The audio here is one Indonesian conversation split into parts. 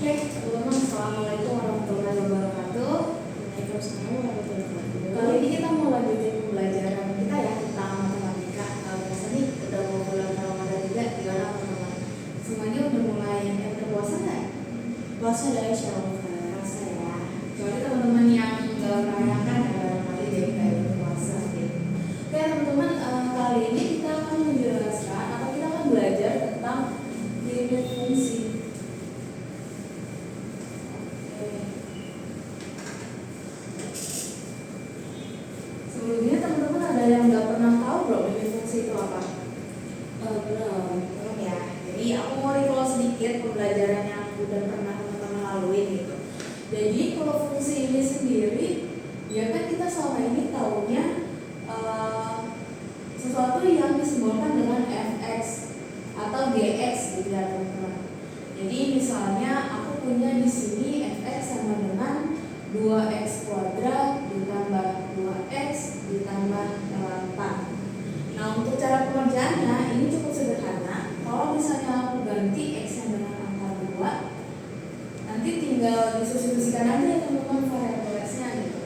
Teman-teman, assalamualaikum warahmatullahi wabarakatuh. Waalaikumsalam warahmatullahi wabarakatuh. Kali ini kita mau lanjutin pembelajaran kita ya tentang matematika. Biasa nih udah mau bulan Ramadan juga, gimana teman-teman? Semuanya udah mulai udah puasa nggak? Puasa ya, insya Allah. Puasa ya. Kecuali teman-teman yang nggak merayakan ya barangkali jadi nggak ikut puasa gitu. Oke teman-teman, kali ini kita akan menjelaskan atau kita akan belajar tentang limit fungsi. Sebelumnya teman-teman ada yang nggak pernah tahu belum limit fungsi itu apa? Belum ya. Jadi aku mau recall sedikit pembelajaran yang udah pernah teman-teman laluin gitu. Jadi kalau fungsi ini sendiri, ya kan kita selama ini taunya sesuatu yang disimbolkan dengan fx atau gx gitu ya teman-teman. Jadi misalnya aku punya di sini fx sama dengan 2x kuadrat ditambah 2x ditambah 8. Nah untuk cara pengerjaannya ini cukup sederhana. Kalau misalnya aku ganti x-nya dengan angka 2, nanti tinggal disubstitusikan aja ya teman-teman variabel x-nya gitu.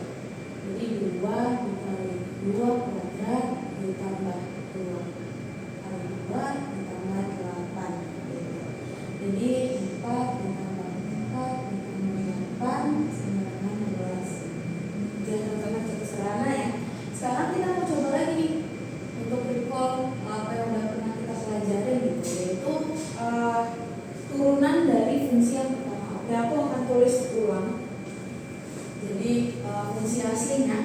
Jadi 2 dikali 2 kuadrat ditambah 2 kali 2 ditambah 8 gitu. Jadi 4 ditambah 4 ditambah 8 sama dengan 12. Jadi teman-teman cukup sederhana ya. Sekarang kita mau coba lagi nih untuk recall apa yang udah pernah kita pelajari gitu, yaitu turunan dari fungsi yang pertama. Oke, aku akan tulis ulang. Jadi fungsi aslinya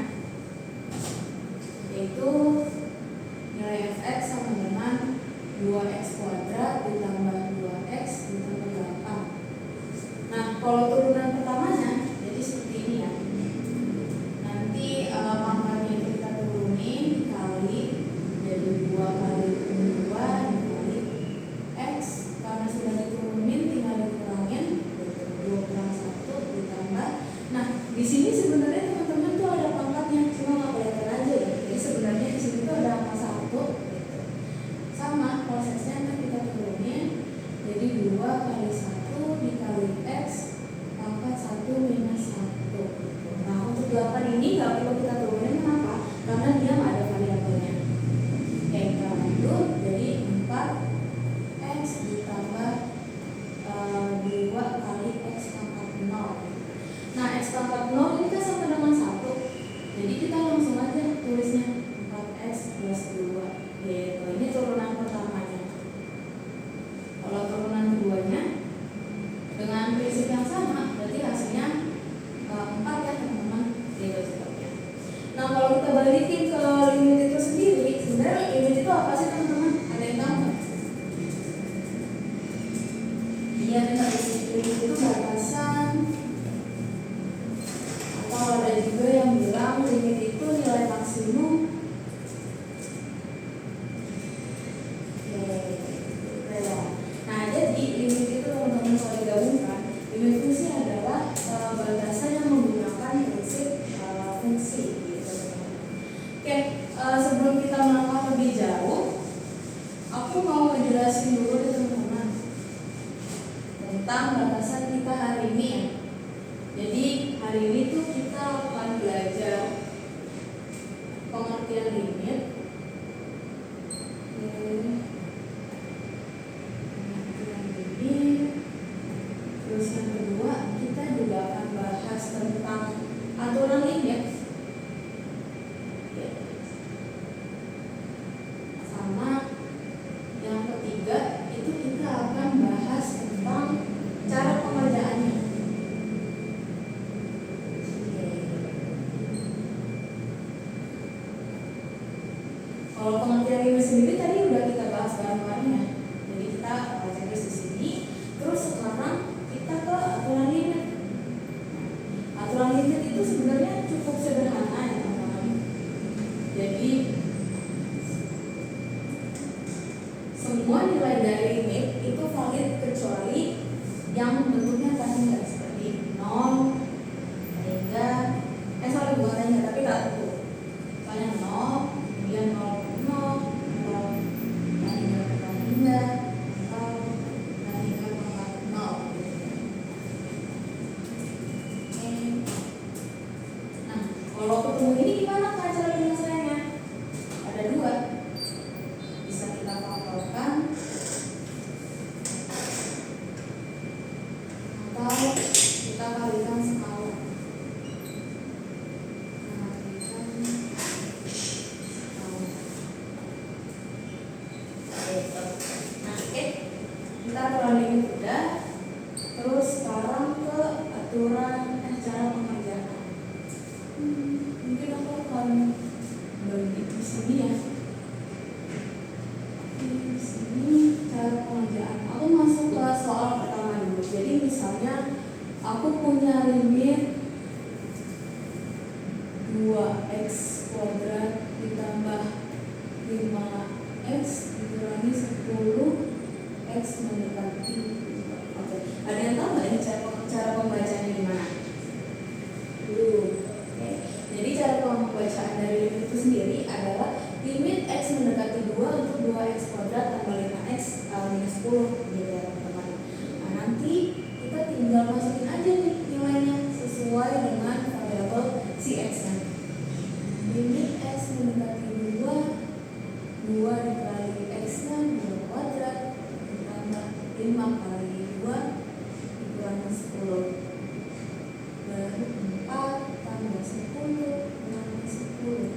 yaitu nilai fx sama dengan 2x kuadrat ditambah 2x ditambah 8. Nah kalau turunan pertamanya jadi seperti ini ya. Nanti pangkatnya itu kita turunin dikali jadi 2 kali 2 dikali x. Karena sudah diturunin tinggal dikurangin 2 kurang 1 ditambah. Nah di sini sebenarnya teman-teman tuh ada pangkatnya, cuma nggak kelihatan aja ya. Jadi sebenarnya di sini tuh ada angka 1 gitu. Sama prosesnya nanti kita turunin jadi 2 kali 1 dikali x pangkat 1 minus 1 gitu. Nah untuk 8 ini nggak perlu kita turunin, kenapa? Karena dia nggak ada variabelnya. Oke, kita lanjut jadi 4 x ditambah 2 kali x pangkat 0. Nah x pangkat 0 ini kan sama dengan 1. Jadi kita langsung aja tulisnya 4x plus 2 gitu. Ini turunan pertamanya. Kalau turunan keduanya dengan prinsip yang sama, berarti hasilnya 4 ya teman-teman. Gitu sebabnya. Nah kalau kita balikin ke limit itu sendiri, sebenarnya limit itu apa sih teman-teman? Ada yang tahu nggak? Iya benar, limit itu batasan, atau ada juga yang bilang limit itu nilai maksimum. Nah jadi limit itu teman-teman kalau digabungkan, limit fungsi adalah batasan yang menggunakan prinsip fungsi gitu. Oke, sebelum kita melangkah lebih jauh, aku mau menjelasin dulu deh teman-teman tentang batasan kita hari ini ya. Jadi hari ini tuh kita akan belajar pengertian limit. Terus yang kedua kita juga akan bahas tentang aturan limit. Sama yang ketiga itu kita akan bahas tentang cara pengerjaannya. Kalau pengertian limit sendiri tadi udah kita bahas bareng-bareng ya. Jadi kita baca di sini. Terus sekarang kita ke aturan limit. Aturan limit itu sebenarnya cukup sederhana ya teman-teman. Jadi semua nilai dari limit itu valid kecuali yang bentuknya tadi nggak seperti 0, hingga bukan hingga tapi tak tentu. Misalnya 0, kemudian 0, 0, hingga atau hingga 0. kita aturan limit udah. Terus sekarang ke aturan cara pengerjaan. Mungkin aku akan bagi di sini ya. Di sini cara pengerjaan. Aku masuk ke soal pertama dulu. Jadi misalnya aku punya limit 2x kuadrat ditambah 5x dikurangi 10x mendekati. Oke, ada yang tahu nggak ini cara pembacanya gimana? Oke, jadi cara pembacaan dari limit itu sendiri adalah limit x mendekati 2 untuk 2x kuadrat tambah 5x minus 10 gitu ya teman-teman. Nah nanti kita tinggal masukin aja nih nilainya sesuai dengan variabel si x nya. Limit x mendekati 2 dikali x nya 2 kuadrat ditambah 5 kali 2 dikurangi 10 baru 4 tambah 10 kurangi 10.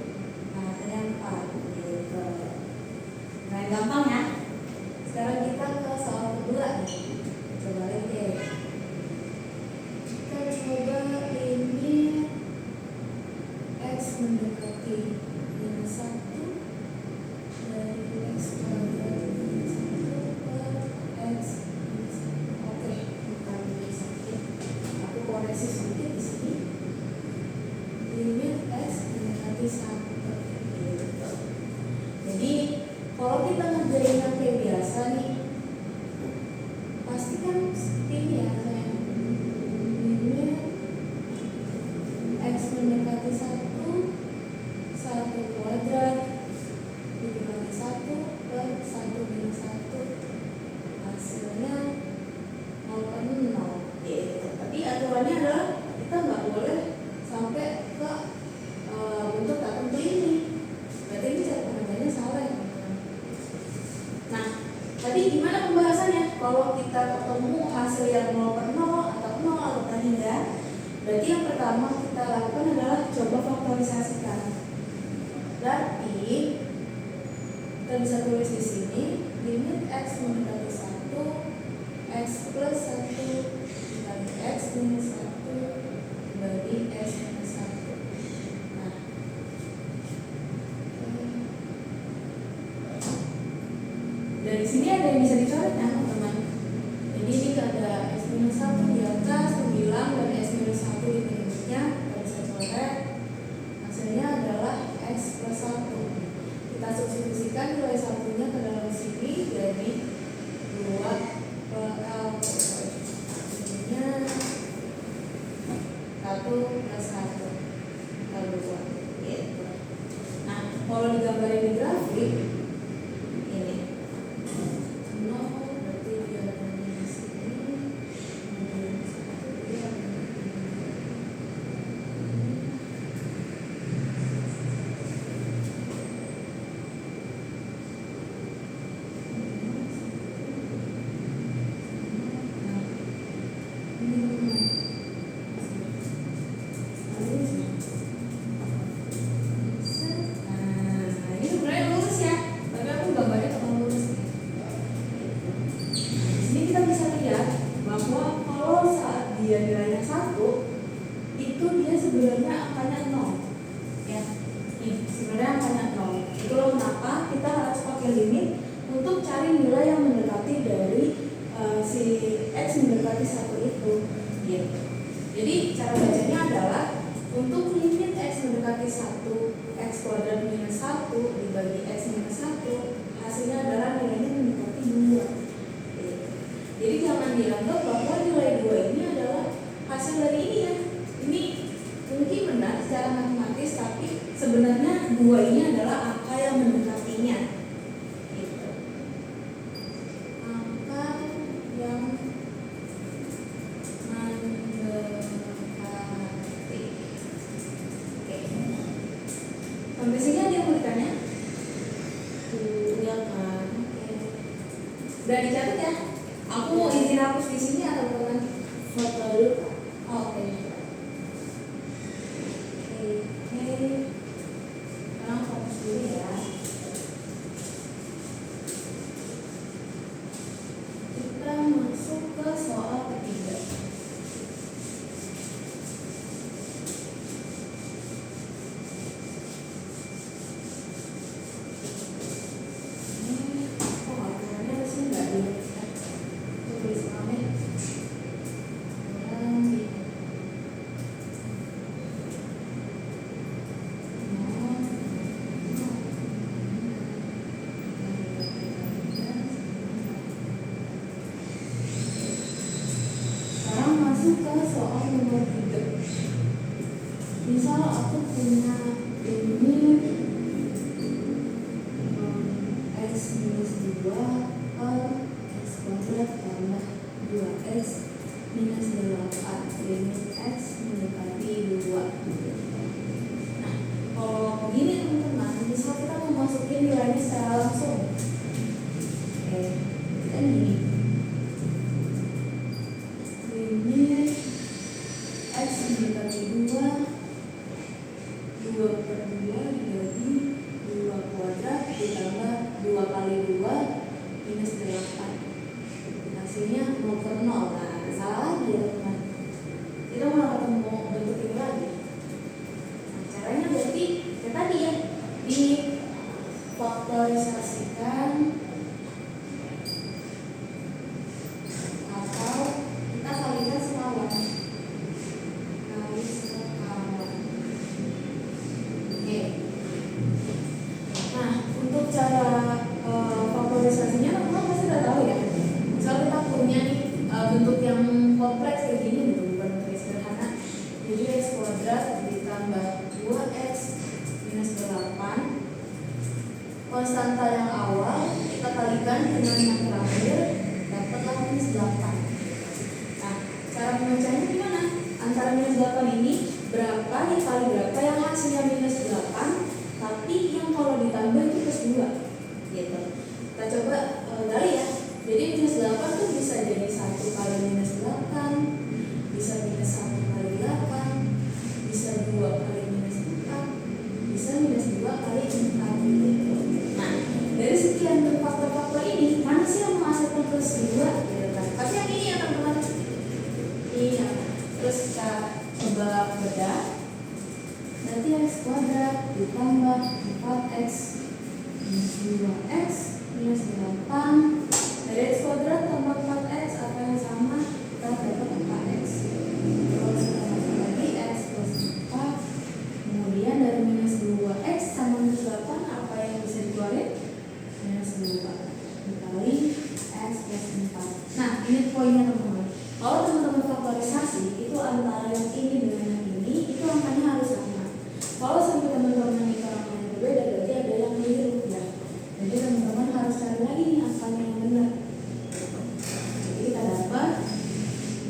Nah yang 4 gitu. Nah gampang ya. Sekarang kita ke soal kedua nih. Coba lihat deh. Kita coba limit x mendekati minus 1 dari x kuadrat minus 1 ke x minus 1. Oke, bukan minus 1. Aku koreksi sedikit di sini. Limit x mendekati 1 gitu. Jadi kalau kita ngerjain yang kayak biasa nih, pasti kan seperti ini ya sayang. Limit x mendekati 1 kuadrat dikurangi 1 per 1 minus 1 hasilnya 0 per 0 gitu. Tapi aturannya adalah kita nggak boleh sampai ke bentuk tertentu ini. Berarti ini cara pengerjaannya salah ya teman-teman. Nah tadi gimana pembahasannya? Kalau kita ketemu hasil yang 0 per 0 atau 0 atau hingga, berarti yang pertama kita lakukan adalah coba faktorisasikan. Berarti kita bisa tulis di sini limit x mendekati 1 x plus 1 dikali x minus 1 bagi x minus 1. Nah, dari sini ada yang bisa dicoret ya teman-teman. Jadi ini ada x minus 1 di atas, 9 dan x minus 1 di limitnya kita bisa coret. Hasilnya adalah x plus 1. Kita substitusikan nilai satunya ke dalam sini jadi 2 per L ininya 1 plus 1 kali 2 gitu. Nah kalau digambarin di grafik ini 0 berarti dia ada di sini, kemudian 1 dia ada di dia nilainya 1 itu dia sebenarnya angkanya 0 ya. Nih, sebenarnya angkanya 0. Itulah kenapa kita harus pakai limit untuk cari nilai yang mendekati dari si x mendekati 1 itu gitu. Jadi cara bacanya adalah untuk limit x mendekati 1 x kuadrat minus 1 dibagi x minus 1 hasilnya adalah nilainya mendekati 2 gitu. Jadi jangan dianggap bahwa nilai 2 ini adalah hasil dari ini ya. Ini mungkin benar secara matematis, tapi sebenarnya 2 ini adalah angka yang mendekatinya gitu. Angka yang mendekati. Oke. Sampai sini ada yang berikannya? Ya kan. Oke. Udah dicatat ya? Aku izin hapus di sini atau teman foto dulu. Oke. Sekarang fokus dulu ya. Kita masuk ke soal ketiga. Ke soal nomor 3. Misal aku punya ini x minus 2 per x kuadrat tambah 2x minus 8 limit x mendekati 2. Nah, kalau begini teman-teman, misal kita mau masukin nilainya secara langsung. Oke, kita gini. X mendekati 2 per 2 dibagi 2 kuadrat ditambah 2 kali 2 minus 8. Hasilnya 0 per 0. Nah, salah lagi ya teman. Kita mau ketemu bentuk ini lagi. Nah, caranya berarti kayak tadi ya, difaktorisasikan atau kita kalikan sekawan. Nah, untuk cara faktorisasinya teman-teman pasti udah tahu ya. Misal kita punya nih bentuk yang kompleks kayak gini gitu, bukan bentuk sederhana. Jadi x kuadrat ditambah 2x minus 8. Konstanta yang awal kita kalikan dengan yang terakhir, dapatlah minus 8. Nah, cara membacanya gimana? Antara minus 8 ini berapa dikali berapa yang hasilnya minus 8, tapi yang kalau ditambah itu plus 2 gitu. Kita coba gali ya. Jadi minus 8 tuh bisa jadi 1 kali minus 8, bisa minus 1 kali 8, bisa 2 kali minus 4, bisa minus 2 kali 4 gitu. Nah, dari sekian faktor-faktor ini, mana sih yang menghasilkan plus 2 gitu kan? Pasti yang ini ya teman-teman. Iya. Terus kita coba bedah. Berarti x kuadrat ditambah 4x minus 2x minus 8. Dari x kuadrat tambah 4x apa yang sama? Kita dapat 4x. Terus kita masuk lagi x plus 4. Kemudian dari minus 2x sama minus 8 apa yang bisa dikeluarin? Minus 2 dikali x plus 4. Nah, ini poinnya teman-teman. Kalau teman-teman faktorisasi itu antara yang ini dengan yang ini, itu angkanya harus sama. Kalau sampai teman-teman ini angkanya berbeda, berarti ada yang keliru ya. Jadi teman-teman harus cari lagi nih angkanya yang benar. Jadi kita dapat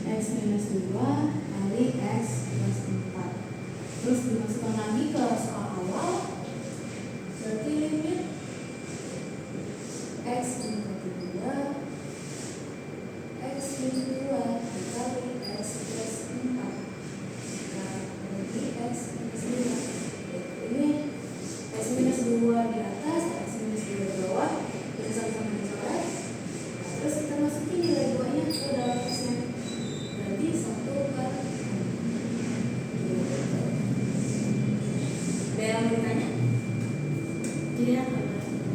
x minus 2 kali x plus 4. Terus dimasukkan lagi ke soal awal. Berarti limit x mendekati 2 x minus 2 dikali x plus 4. Nah, berarti x minus 2. Ini x minus 2 di atas, x minus 2 di bawah. Kita sama-sama dicoret. Terus kita masukin nilai 2-nya ke dalam x-nya. Berarti 1 per 6. Ada yang mau ditanya? Iya.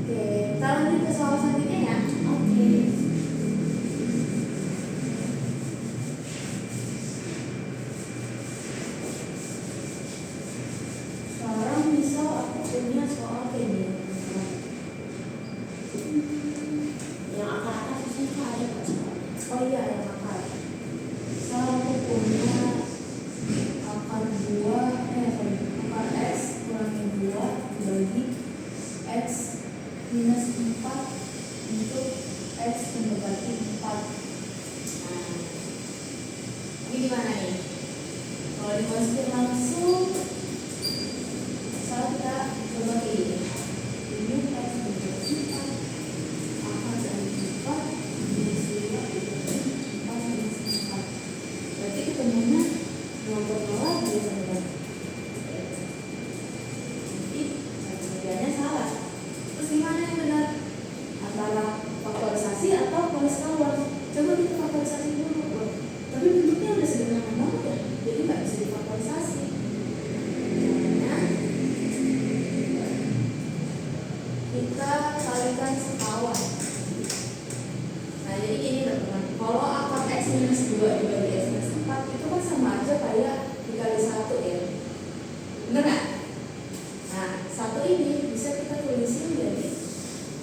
Oke, kita lanjut ke soal selanjutnya ya. Oke. Sekarang misal aku punya soal kayak gini. Yang akar-akar susah ada nggak soal? Oh iya, yang akar. Misal aku punya akar 2, akar x kurangi 2 bagi x minus 4 untuk x mendekati 4. Nah, ini gimana nih? Kalau dimasukin langsung, kita coba ini. Ini x mendekati 4, akar dari 4 minus 2 dibagi 4 minus 4. Berarti ketemunya 0 per 0 lagi ya teman-teman. Jadi kerjanya salah. Terus gimana yang benar? Antara faktorisasi atau polis kawan? Coba kita faktorisasi dulu. Tapi bentuknya udah sederhana banget ya, jadi nggak bisa difaktorisasi. Kita kalikan sekawan. Nah jadi gini teman-teman, kalau akar X minus 2 dibagi X minus 4 itu kan sama aja kayak dikali 1 ya, bener nggak? Nah 1 ini bisa kita tulisin jadi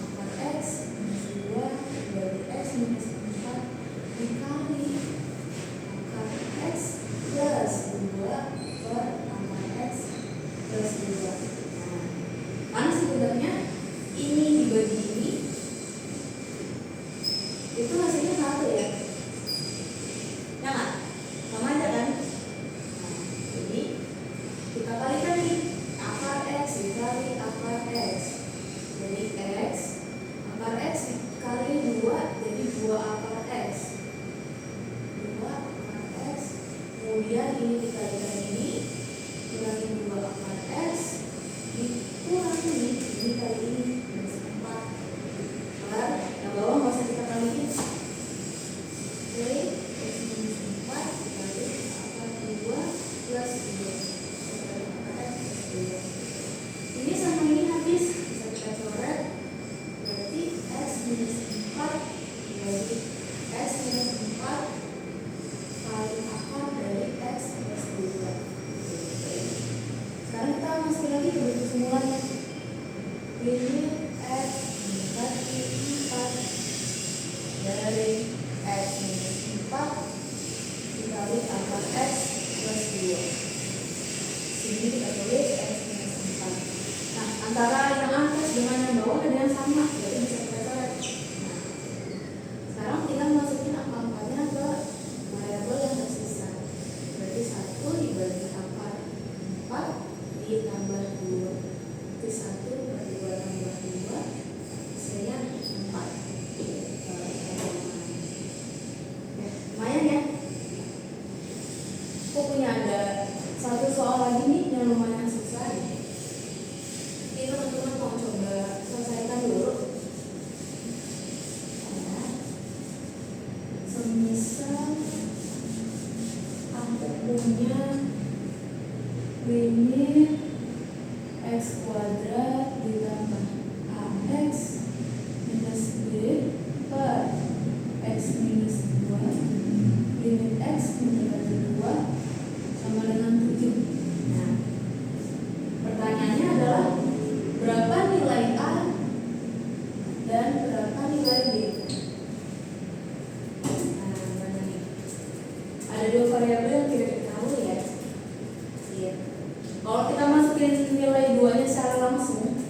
akar X minus 2 dibagi X minus 4 dikali akar X plus 2 per akar X plus 2. Nah mana sebenarnya ini dibagi ini itu hasilnya 1 ya, ya nggak? Sama aja kan? Nah, jadi kita kalikan nih akar X dikali akar X, jadi X akar X dikali 2 jadi 2 akar X, 2 akar X, kemudian ini dikalikan ini kurangi 2 akar X dikurangi ini kali ini minus 4 per yang bawah nggak usah kita kaliin. Oke, X minus 4 dikali akar 2 plus 2 ini sama ini habis, bisa kita coret, berarti X minus 4 dibagi X minus 4 kali akar dari X plus 2. Sekarang kita masukin lagi ke bentuk semulanya. Limit X mendekati 4 dari X minus 4 dikali akar X plus 2. Sini kita tulis X minus 4. Nah, antara yang atas dengan yang bawah ada yang sama, jadi bisa kita coret. Nah, sekarang tinggal masukin angka-angkanya ke variabel yang tersisa. Berarti 1 dibagi akar 4 ditambah 2. Berarti 1 per 2 tambah 2 hasilnya 4. Lumayan ya. Aku punya ada satu soal lagi nih yang lumayan susah nih. Ini teman-teman mau coba selesaikan dulu. Ya. Semisal aku punya limit X kuadrat ditambah AX minus B per X minus 2 limit X mendekati 2 sama dengan 7. Nah, pertanyaannya adalah berapa nilai A dan berapa nilai B? Nah, mana nih? Ada 2 variabel yang tidak diketahui ya. Iya. Kalau kita masukin nilai 2-nya secara langsung,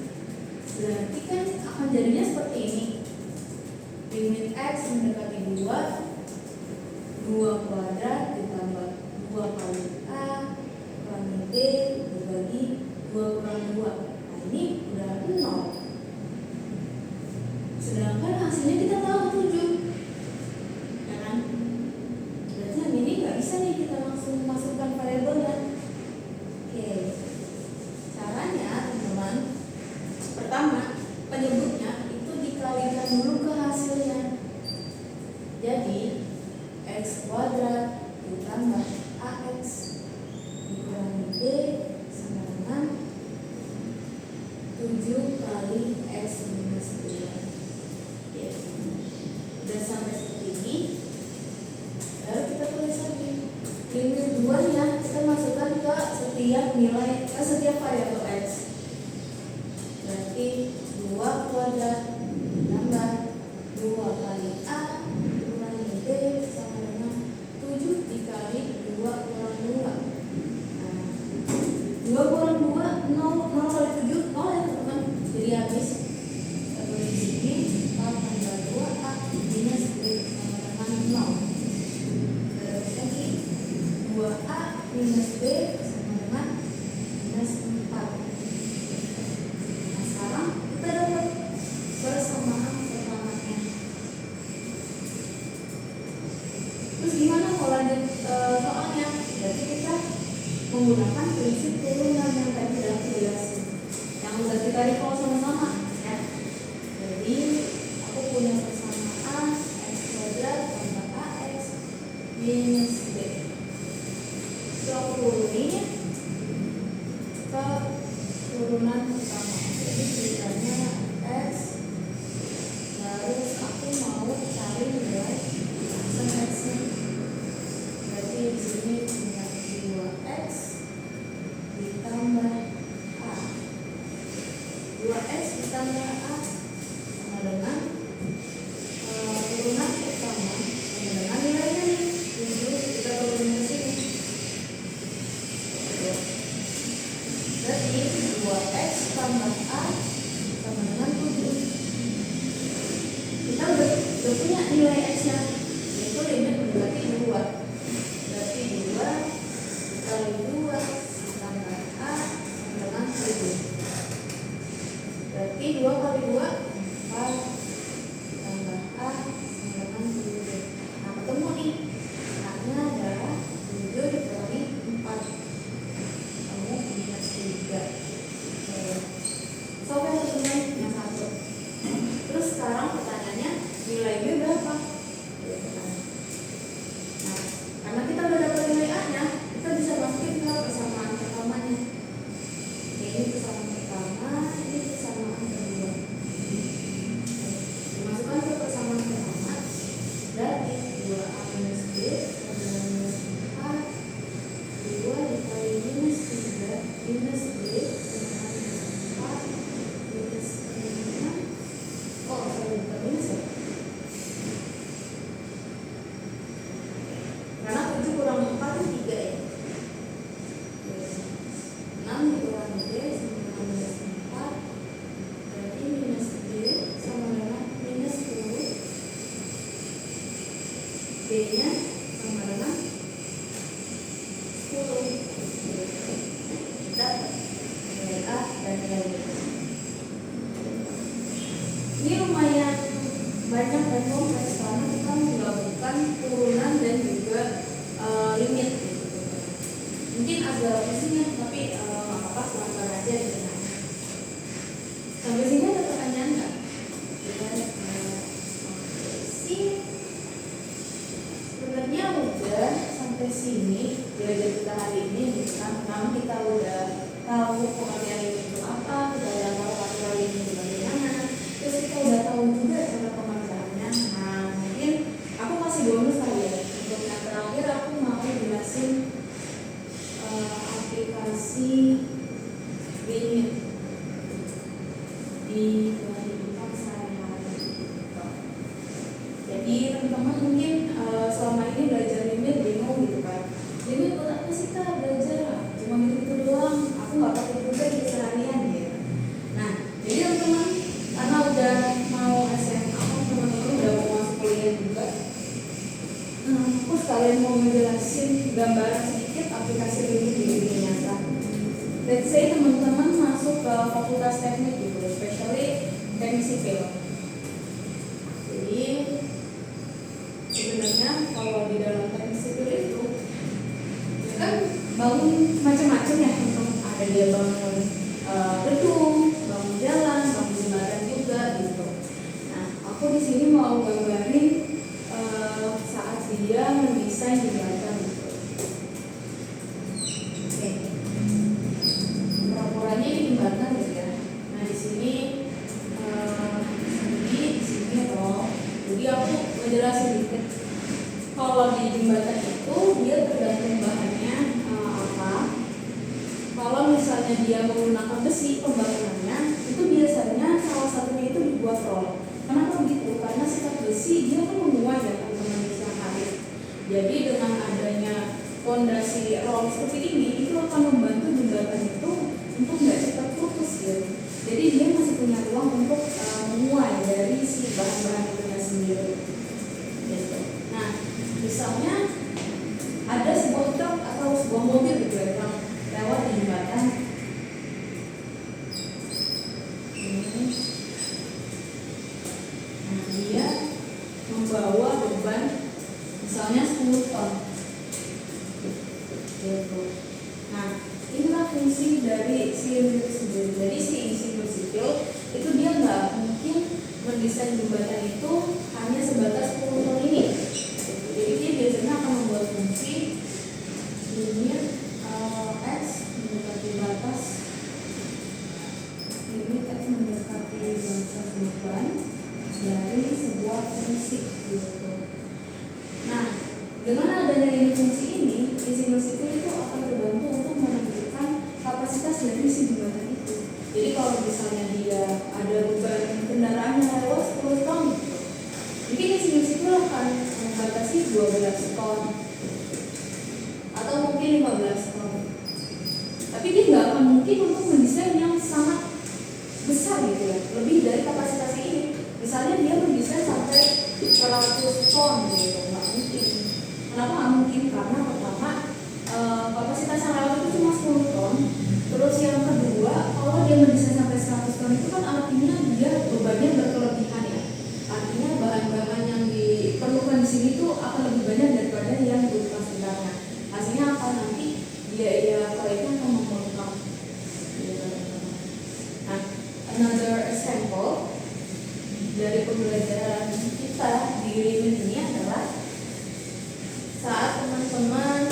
berarti kan akan jadinya seperti ini. Limit X mendekati 2 kuadrat ditambah 2 kali A kurangi B dibagi 2 kurang 2. Nah ini udah 0. Sedangkan hasilnya kita tahu 7, ya kan? Berarti yang ini nggak bisa nih kita langsung masukkan variabelnya. Oke, caranya teman-teman, pertama penyebutnya itu dikalikan dulu ke hasilnya. Jadi X kuadrat ditambah AX dikurangi B sama dengan 7 kali X minus 2. Ya. Udah sampai seperti ini. Lalu kita tulis lagi limit 2-nya kita masukkan ke setiap nilai, ke setiap variabel X. Berarti 2 kuadrat ditambah 2 kali A dikurangi B sama dengan 7 dikali 2 kurang 2. Nah, 2 kurang 2, 0 kali 7, 0 ya teman-teman. Jadi habis kita tulis di sini 4 tambah 2A minus B sama dengan 0. Terus lagi 2A minus B sama dengan minus 4. Nah sekarang kita dapat persamaan pertamanya. Terus gimana kalau lanjut soalnya? Berarti kita menggunakan prinsip turunan yang tadi sudah aku jelasin, yang udah kita recall sama-sama ya. Jadi aku punya persamaan X kuadrat tambah minus D. So aku turunin ke turunan pertama. Jadi ceritanya X, terus aku mau cari nilai X nya. Berarti di sini punya 2X ditambah A. 2X ditambah A sama dengan turunan pertama sama dengan nilainya nih 7, kita turunin ke sini. Berarti 2X tambah A sama dengan 7. Kita udah punya nilai X nya, yaitu limit mendekati 2. Berarti 2 kali 2 tambah A sama dengan 7. Berarti 2 kali 2 4 tambah A sama dengan 7. Nah ketemu nih, A-nya adalah 7 dikurangi 4, kamu minus 3. So kan teman-teman yang 1. Terus sekarang pertanyaannya nilai B berapa? Nah karena kita udah dapat nilai A-nya, kita bisa masukin ke persamaan pertamanya. Ini persamaan pertama, ini persamaan kedua. Dimasukkan ke persamaan pertama, berarti 2A minus B sama dengan minus 4, 2 dikali minus 3 minus B sama dengan minus 4 minus 5. Oh, saya bukan minus ya? Karena 7 kurang 4 itu 3 ya. 6 dikurangi B sama dengan minus 4, berarti minus B sama dengan minus 10. B nya sama dengan 10. Dapat nilai A dan nilai B. Ini lumayan banyak dan kompleks karena kita menggabungkan turunan dan juga limit. Mungkin agak pusing ya, tapi apa pelan-pelan aja gitu. Sampai sini ada pertanyaan nggak? Sebenarnya udah sampai sini belajar kita hari ini gitu kan. Karena kita udah tahu pengertian limit itu apa, kita udah tahu aturan limit itu bagaimana, terus kita udah tahu juga cara pengerjaannya. Nah mungkin aku kasih bonus kali ya untuk yang terakhir. Aku mau jelasin aplikasi limit di kehidupan sehari-hari. Jadi teman-teman mungkin selama ini belajar limit bingung gitu kan. Limit buat apa sih Kak belajar? Cuma gitu doang. Aku nggak pakai juga di keseharian gitu. Nah, jadi teman-teman karena udah mau SMA, teman-teman udah mau masuk kuliah juga. Aku sekalian mau ngejelasin gambaran sedikit aplikasi limit di dunia nyata. Let's say teman-teman masuk ke fakultas teknik gitu, especially teknik sipil. Jadi sebenarnya kalau di dalam teknik sipil itu ya kan bangun macam-macam ya, ada dia bangun gedung, bangun jalan, bangun jembatan juga gitu. Nah, aku di sini mau gambarin saat dia mendesain jembatan gitu. Oke. Pura-puranya ini jembatan gitu ya. Nah, di sini di sini loh. Jadi aku ngejelasin dikit. Kalau di jembatan itu dia tergantung bahannya apa. Kalau misalnya dia menggunakan besi pembangunannya, itu biasanya salah satunya itu dibuat roll. Kenapa begitu? Karena sifat besi dia kan menguat ya teman-teman di siang hari. Jadi dengan adanya fondasi roll seperti ini, itu akan membantu jembatan itu untuk nggak cepat putus gitu. Jadi dia masih punya ruang untuk menguat dari si bahan-bahan itu sendiri. Gitu. Nah, misalnya ada sebuah truk atau sebuah mobil gitu ya, yang lewat di jembatan. Nah, dia membawa beban misalnya 10 ton. Gitu. Nah, inilah fungsi dari si limit sendiri. Jadi si insinyur sipil itu dia nggak mungkin mendesain jembatan itu hanya sebatas 10 ton ini. Jadi dia biasanya akan membuat misalnya dia ada beban kendaraannya lewat 10 ton, mungkin insinyur sipil akan membatasi 12 ton atau mungkin 15 ton. Tapi dia nggak akan mungkin untuk mendesain yang sangat besar gitu ya, lebih dari kapasitas ini. Misalnya dia mendesain sampai 100 ton gitu, nggak mungkin. Kenapa nggak mungkin? Karena pertama kapasitas yang lewat itu cuma 10 ton. Terus yang kedua, kalau dia mendesain sampai 100 ton itu kan artinya dia bebannya berkelebihan ya. Artinya bahan-bahan yang diperlukan di sini itu akan lebih banyak daripada yang berupa sebenarnya. Hasilnya apa? Nanti biaya proyeknya akan membengkak. Nah, another example dari pembelajaran kita di Rimin ini adalah saat teman-teman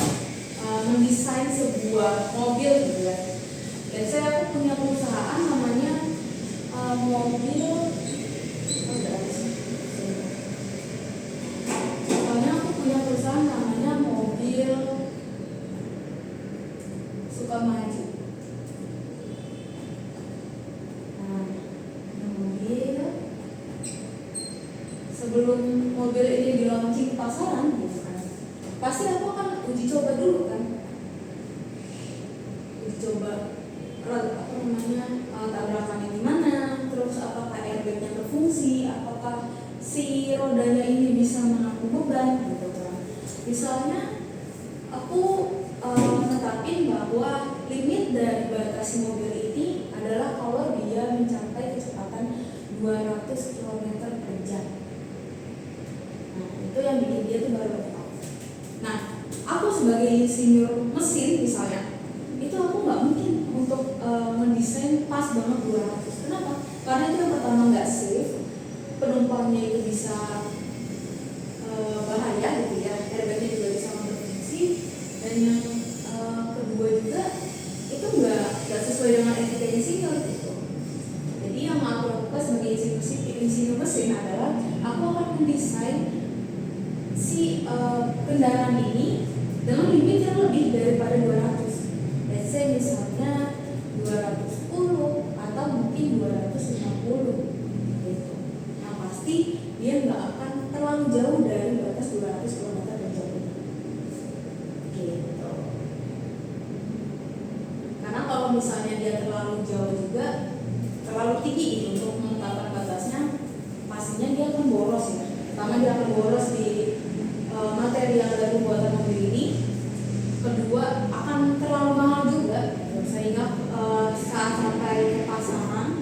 mendesain sebuah mobil gitu ya. Dan saya punya perusahaan namanya mobil aku punya perusahaan namanya mobil Sukamaju. Nah, mobil sebelum mobil ini di launching pasaran gitu kan, pasti aku akan uji coba dulu kan, uji coba tabrakannya gimana, terus apakah airbagnya berfungsi, apakah si rodanya ini bisa menampung beban gitu kan. Misalnya aku tetapin bahwa limit dari batasi mobil ini adalah kalau dia mencapai kecepatan 200 km per jam. Nah, itu yang bikin dia tuh baru bertahan. Nah, aku sebagai insinyur mesin misalnya, itu aku nggak mungkin untuk mendesain pas banget 200. Kenapa? Karena itu yang pertama nggak safe, penumpangnya itu bisa bahaya gitu ya, airbagnya juga bisa berfungsi, dan yang kedua juga itu nggak sesuai dengan etika insinyur gitu. Jadi yang aku lakukan sebagai insinyur mesin adalah aku akan mendesain si kendaraan ini dengan limit yang lebih daripada 200. Let's say misalnya 210 atau mungkin 250 gitu. Yang pasti dia nggak akan terlalu jauh dari batas 200 km per jam gitu. Karena kalau misalnya dia terlalu jauh juga, terlalu tinggi gitu untuk menetapkan batasnya, pastinya dia akan boros ya. Pertama dia akan boros di material dari pembuatan mobil ini. Kedua, akan terlalu mahal juga, sehingga saat sampai ke pasaran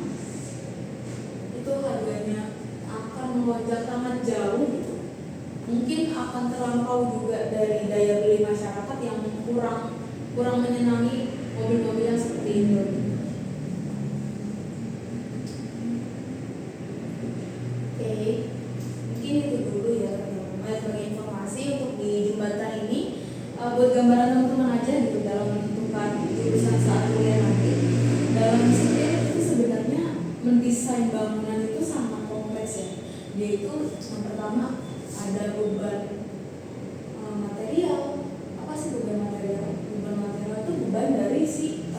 itu harganya akan melonjak sangat jauh gitu. Mungkin akan terlampau juga dari daya beli masyarakat yang kurang menyenangi mobil-mobil yang seperti itu. Oke, mungkin itu dulu ya teman-teman sebagai informasi untuk di jembatan ini. Buat gambaran teman-teman aja gitu dalam menentukan jurusan saat kuliah nanti. Dalam sipil itu sebenarnya mendesain bangunan itu sangat kompleks ya. Yaitu yang pertama ada beban material. Apa sih beban material? Beban material itu beban dari si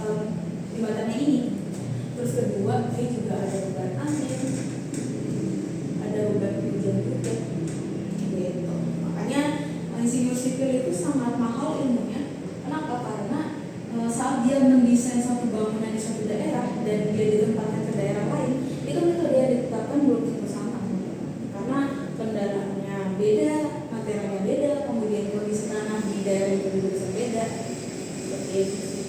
jembatannya ini. Terus kedua dia juga ada beban angin, ada beban hujan juga. Gitu. Makanya insinyur sipil itu sangat mahal ilmunya. Kenapa? Karena saat dia mendesain satu bangunan di suatu daerah dan dia ditempatkan ke daerah lain, itu metode yang ditetapkan belum tentu sama. Karena kendaraannya beda, materialnya beda, kemudian kondisi tanah di daerah itu juga bisa beda. Seperti itu sih.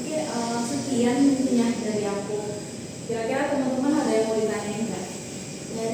Oke, sekian intinya dari aku. Kira-kira teman-teman ada yang mau ditanyain nggak? Ya.